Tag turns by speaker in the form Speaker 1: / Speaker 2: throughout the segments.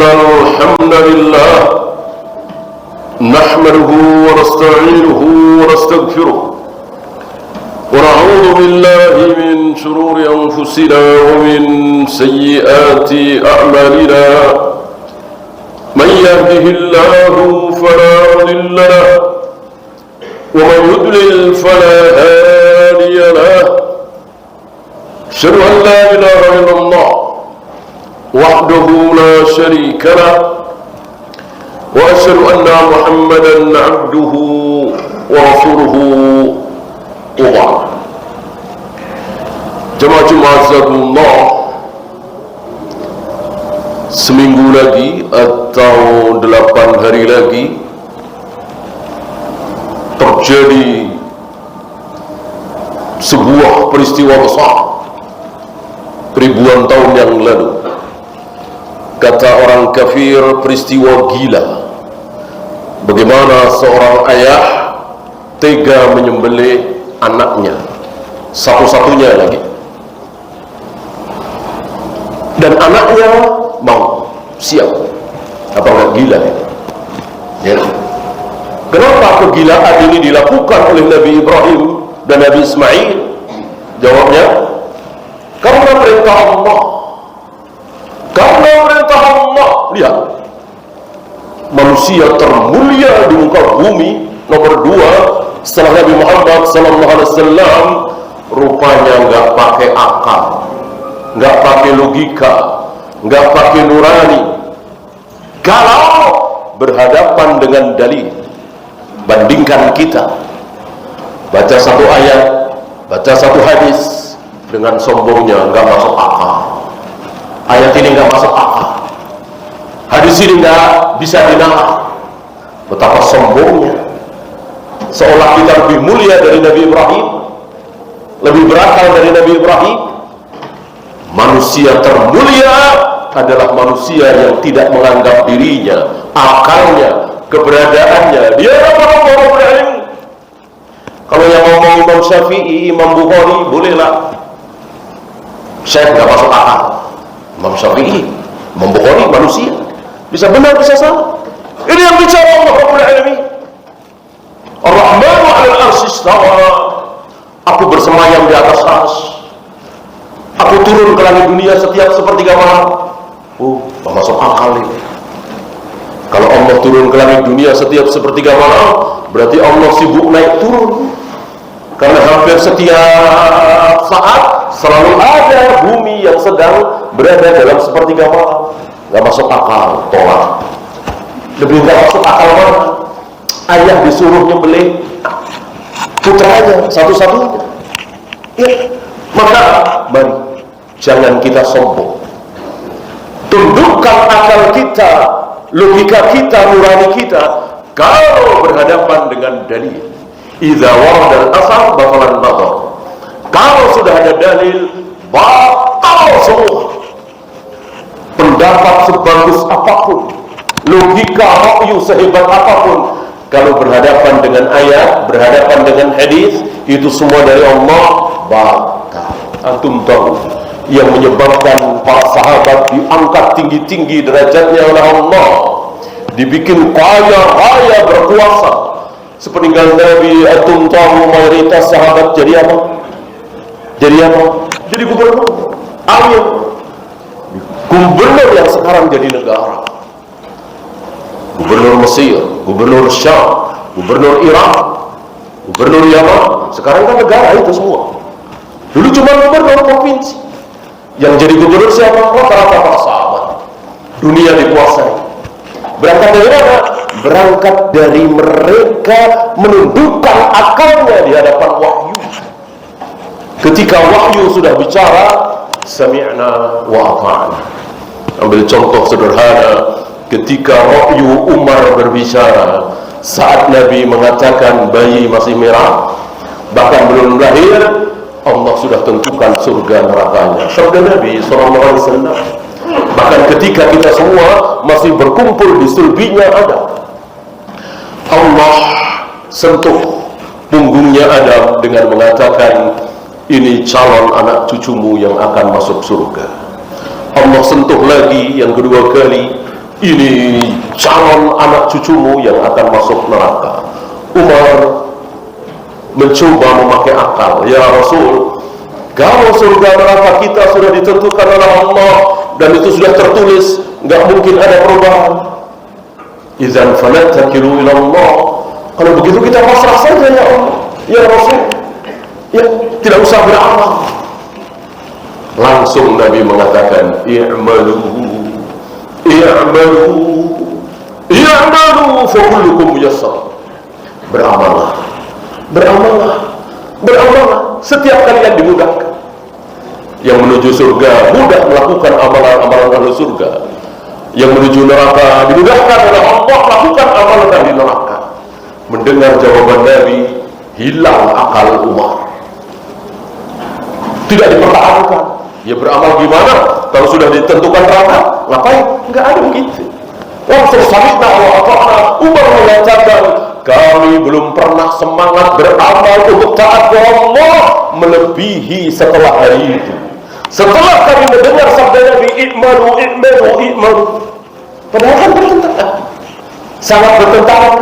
Speaker 1: الحمد لله نحمده ونستعينه ونستغفره ونعوذ بالله من شرور أنفسنا ومن سيئات أعمالنا من يهده الله فلا مضل له ومن يضلل فلا هادي له أشهد أن لا إله إلا الله وحده لا شريك له وأشهد أن محمدا عبده ورسوله وبعد. Jemaah azzakumullah, seminggu lagi atau 8 hari lagi terjadi sebuah peristiwa besar ribuan tahun yang lalu. Kata orang kafir, peristiwa gila. Bagaimana seorang ayah tega menyembelih anaknya, satu-satunya lagi, dan anaknya mau, siap. Apa enggak gila ya? Kenapa kegilaan ini dilakukan oleh Nabi Ibrahim dan Nabi Ismail? Jawabnya, karena perintah Allah. Karena perintah Allah. Lihat, manusia termulia di muka bumi nomor 2 setelah Nabi Muhammad SAW, rupanya nggak pakai akal, nggak pakai logika, nggak pakai nurani. Kalau berhadapan dengan dalil, bandingkan kita baca satu ayat, baca satu hadis, dengan sombongnya nggak masuk akal. Ayat ini nggak masuk akal, hadis ini nggak bisa dinalar. Betapa sombongnya, seolah kita lebih mulia dari Nabi Ibrahim, lebih berakal dari Nabi Ibrahim. Manusia termulia adalah manusia yang tidak menganggap dirinya, akalnya, keberadaannya dia orang-orang berilmu. Kalau yang ngomong Imam Syafi'i, Imam Bukhari, bolehlah. Saya nggak masuk akal. Imam Syafi'i, Imam Bukhari, manusia, bisa benar bisa salah. Ini yang bicara Allah Rabbul Alamin. Ar-Rahmanu 'alal 'arsy istawa. Aku bersemayam di atas arsy. Aku turun ke langit dunia setiap sepertiga malam. Nggak masuk akal ini. Kalau Allah turun ke langit dunia setiap sepertiga malam, berarti Allah sibuk naik turun. Karena hampir setiap saat selalu ada bumi yang sedang berada dalam sepertiga malam. Nggak masuk akal, tolak. Lebih nggak masuk akal mana? Ayah disuruh nyembelih putranya satu-satunya. Ya, maka mari jangan kita sombong. Tundukkan akal kita, logika kita, nurani kita kalau berhadapan dengan dalil. Idza warada al-asar batalan nadhar. Kalau sudah ada dalil, batal semua. Pendapat sebagus apapun, logika wahyu sehebat apapun, kalau berhadapan dengan ayat, berhadapan dengan hadis, itu semua dari Allah, batal. Antum tahu yang menyebabkan para sahabat diangkat tinggi-tinggi derajatnya oleh Allah, dibikin kaya raya berkuasa. Sepeninggal Nabi, antum tahu mayoritas sahabat jadi apa? Jadi apa? Jadi gubernur. Ayo, gubernur yang sekarang jadi negara. Gubernur Mesir, gubernur Syam, gubernur Irak, gubernur Yaman. Sekarang kan negara itu semua. Dulu cuma gubernur provinsi. Yang jadi gubernur siapa? Rata-rata para sahabat. Dunia dikuasai. Berangkat dari mana? Berangkat dari mereka menundukkan akalnya di hadapan wahyu. Ketika wahyu sudah bicara, sami'na wa ata'na. Ambil contoh sederhana, ketika wahyu Umar berbicara saat Nabi mengatakan bayi masih merah, bahkan belum lahir, Allah sudah tentukan surga nerakanya. Sabda Nabi SAW. Bahkan ketika kita semua masih berkumpul di sulbinya Adam, Allah sentuh punggungnya Adam dengan mengatakan, ini calon anak cucumu yang akan masuk surga. Allah sentuh lagi yang kedua kali ini calon anak cucumu yang akan masuk neraka. Umar mencoba memakai akal. Ya Rasul, kalau surga neraka kita sudah ditentukan oleh Allah dan itu sudah tertulis, nggak mungkin ada perubahan. Idzan fanattakilu ila Allah. Kalau begitu kita pasrah saja ya Allah, ya Rasul. Ya, tidak usah beramal. Langsung Nabi mengatakan, i'malu fa kullukum muyassar. Beramallah. Setiap kalian dimudahkan. Yang menuju surga mudah melakukan amalan-amalan ahli surga. Yang menuju neraka dimudahkan oleh Allah melakukan amalan ahli neraka. Mendengar jawaban Nabi, hilang akal Umar. Tidak dipertahankan. Ya beramal gimana? Kalau sudah ditentukan neraka, ngapain? Enggak ada begitu. Langsung sami'na wa ata'na. Umar mengatakan, kami belum pernah semangat beramal untuk taat kepada Allah melebihi setelah hari itu. Setelah kami mendengar sabda Nabi, i'malu. Padahal kan bertentangan. Sangat bertentangan.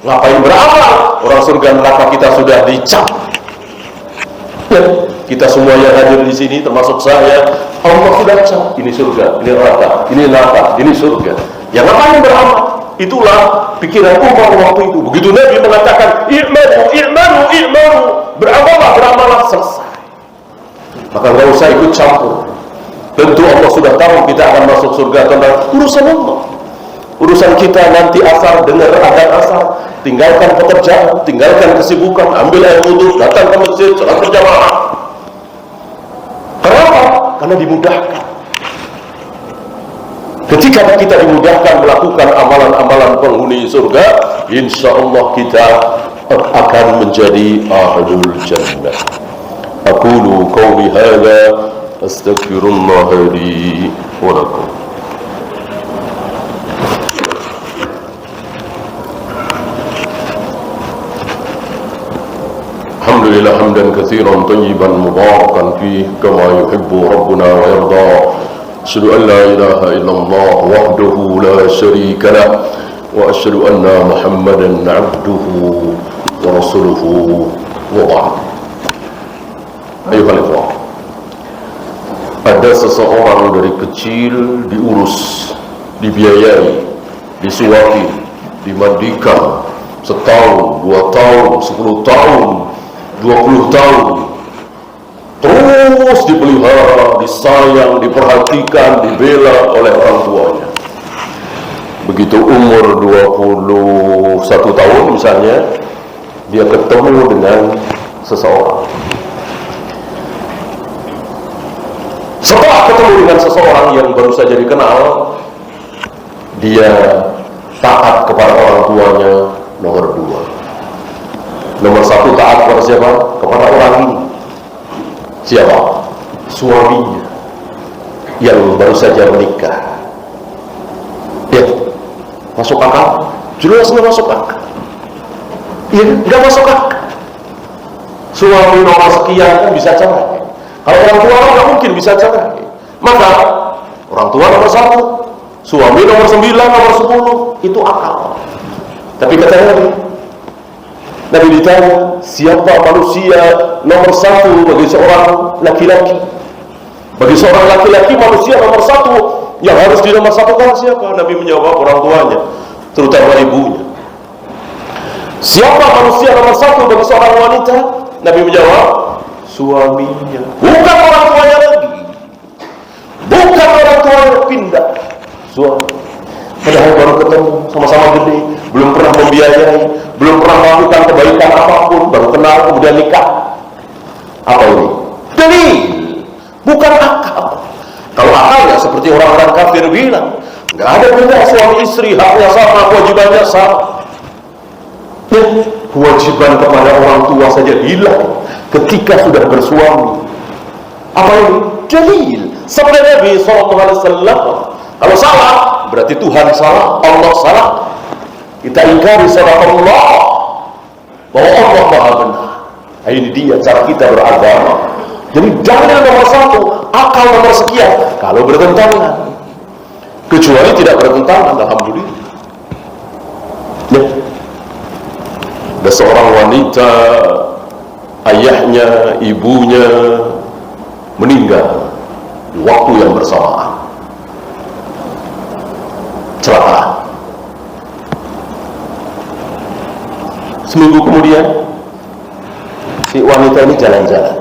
Speaker 1: Ngapain beramal? Orang surga neraka kita sudah dicap. Kita semua yang hadir di sini, termasuk saya, Allah sudah cap. Ini surga, ini neraka, ini surga. Yang ngapain beramal? Itulah pikiran Umar waktu itu. Begitu Nabi mengatakan, i'malu, beramalah, selesai. Maka nggak usah ikut campur. Tentu Allah sudah tahu kita akan masuk surga atau tidak. Urusan Allah. Urusan kita nanti asar, dengar adzan asar, tinggalkan pekerjaan, tinggalkan kesibukan, ambil air wudhu, datang ke masjid, salat berjamaah. Kenapa? Karena dimudahkan. Ketika kita dimudahkan melakukan amalan-amalan penghuni surga, insya Allah kita akan menjadi ahlul jannah. Aqulu qawli hadza astaghfirullah li wa lakum. Alhamdulillah hamdan katsiran tayyiban mubarakan fihi kama yuhibbu rabbuna wa yarda. Asyhadu an la ilaha illallah wahdahu la syarika lah wa asyhadu anna Muhammadan 'abduhu wa rasuluhu wa ba'd. Ayuhal ikhwah, ada seseorang dari kecil diurus, dibiayai, disuapi, dimandikan setahun, 2 tahun, 10 tahun, 20 tahun, terus dipelihara, disayang, diperhatikan, dibela oleh orang tuanya. Begitu umur 21 tahun misalnya, dia ketemu dengan seseorang. Setelah ketemu dengan seseorang yang baru saja dikenal, dia taat kepada orang tuanya nomor 2. Nomor 1 taat kepada siapa? Kepada orang ini. Siapa? Suaminya yang baru saja menikah. Ya, masuk akal? Jelas nggak masuk akal. Iya, nggak masuk akal. Suami nomor sekian kan bisa cerai. Kalau orang tua nggak mungkin bisa cerai. Maka orang tua nomor 1, suami nomor 9, nomor 10, itu akal. Tapi kata Nabi ditanya, siapa manusia nomor 1 bagi seorang laki-laki? Bagi seorang laki-laki manusia nomor 1 yang harus di nomor 1 kan siapa? Nabi menjawab orang tuanya, terutama ibunya. Siapa manusia nomor 1 bagi seorang wanita? Nabi menjawab, suaminya. Bukan orang tuanya lagi. Bukan orang tuanya, pindah. Suami. Padahal baru ketemu, sama-sama gede, belum pernah membiayai, belum pernah melakukan kebaikan apapun, baru kenal kemudian nikah. Apa ini? Dalil, bukan akal. Kalau akal ya seperti orang-orang kafir bilang, nggak ada beda suami istri, haknya sama, kewajibannya sama. Ya, kewajiban kepada orang tua saja hilang ketika sudah bersuami. Apa ini? Dalil. Sabda Nabi SAW. Kalau salah, berarti Tuhan salah, Allah salah. Kita ingkari salah Allah, bahwa Allah Maha benar. Nah, ini dia cara kita beragama. Jadi dalil nomor 1, akal nomor sekian. Kalau bertentangan, kecuali tidak bertentangan. Alhamdulillah. Ya. Ada seorang wanita, ayahnya, ibunya meninggal di waktu yang bersamaan, celaka. Seminggu kemudian si wanita ini jalan-jalan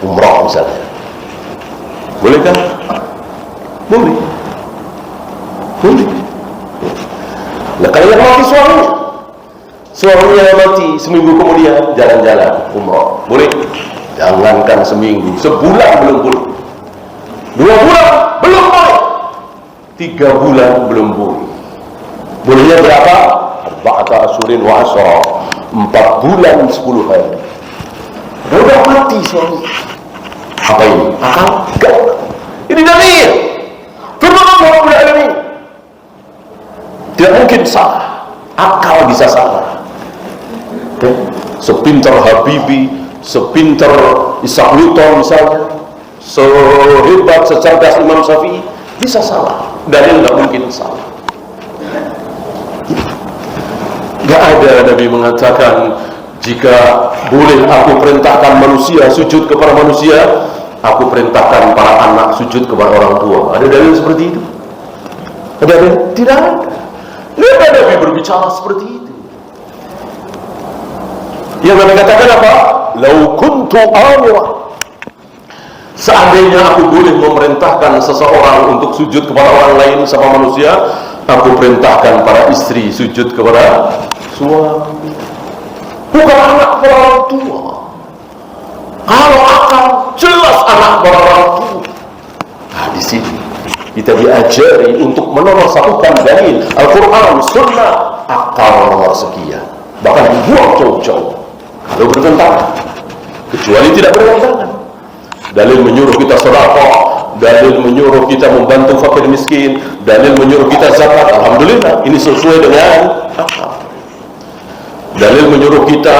Speaker 1: umrah misalnya. Boleh kan? Boleh. Boleh. Nah, kalau yang mati suaminya mati seminggu kemudian jalan-jalan umrah, boleh? Jangankan seminggu, sebulan belum boleh, 2 bulan belum boleh, 3 bulan belum boleh. Bolehnya berapa? 4 asyurin wa asyara, 4 bulan 10 hari. Udah mati suami. Apa ini? Akal? Enggak. Ini dalil firman Allah Rabbul Alamin. Tidak mungkin salah. Akal bisa salah. Okay? Sepintar Habibie, sepintar Isaac Newton misalnya, sehebat, secerdas Imam Syafi'i, bisa salah. Dalil tidak mungkin salah. Gak ada Nabi mengatakan, jika boleh aku perintahkan manusia sujud kepada manusia, aku perintahkan para anak sujud kepada orang tua. Ada dalil seperti itu? Ada dalil? Tidak ada. Tidak ada Nabi berbicara seperti itu. Yang Nabi katakan apa? Lau kuntu amirah, seandainya aku boleh memerintahkan seseorang untuk sujud kepada orang lain sama manusia, aku perintahkan para istri sujud kepada suami, bukan anak kepada orang tua. Kalau akal, jelas anak kepada orang tua. Nah, di sini kita diajari untuk menomorsatukan dalil Al-Quran, Sunnah, akal nomor sekian, bahkan dibuang jauh-jauh kalau bertentangan, kecuali tidak bertentangan. Dalil menyuruh kita sedekah, dalil menyuruh kita membantu fakir miskin, dalil menyuruh kita zakat, alhamdulillah, ini sesuai dengan akal. Dalil menyuruh kita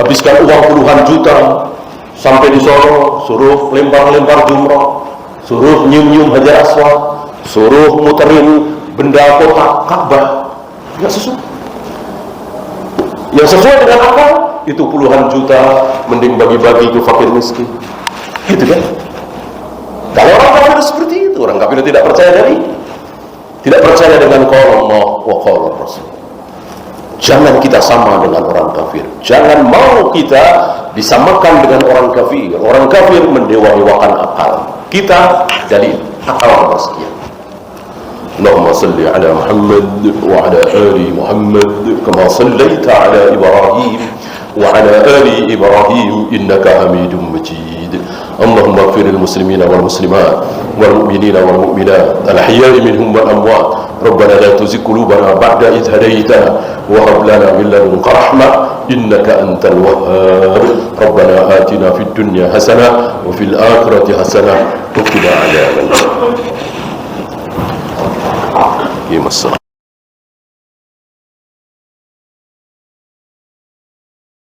Speaker 1: habiskan uang puluhan juta sampai di Solo, suruh lempar-lempar jumrah, suruh nyium-nyium Hajar Aswad, suruh muterin benda kotak Ka'bah. Tidak sesuai. Yang sesuai dengan akal itu puluhan juta, mending bagi-bagi ke fakir miskin. Gitu kan? Kalau orang kafir seperti itu, orang kafir tidak percaya tidak percaya dengan qala Allah wa qala Rasul. Jangan kita sama dengan orang kafir. Jangan mau kita disamakan dengan orang kafir. Orang kafir mendewa-dewakan akal. Kita dalil akal nomor sekian. Allahumma salli ala Muhammad wa ala ali Muhammad kama sallaita ala Ibrahim wa ala ali Ibrahim innaka Hamidum Majid. اللهم اغفر للمسلمين والمسلمات والمؤمنين والمؤمنات الأحياء منهم والأموات. ربنا لا تزغ قلوبنا بعد إذ هديتنا وهب لنا من لدنك رحمة إنك أنت الوهاب. ربنا آتنا في الدنيا حسنة وفي الآخرة حسنة وقنا عذاب النار.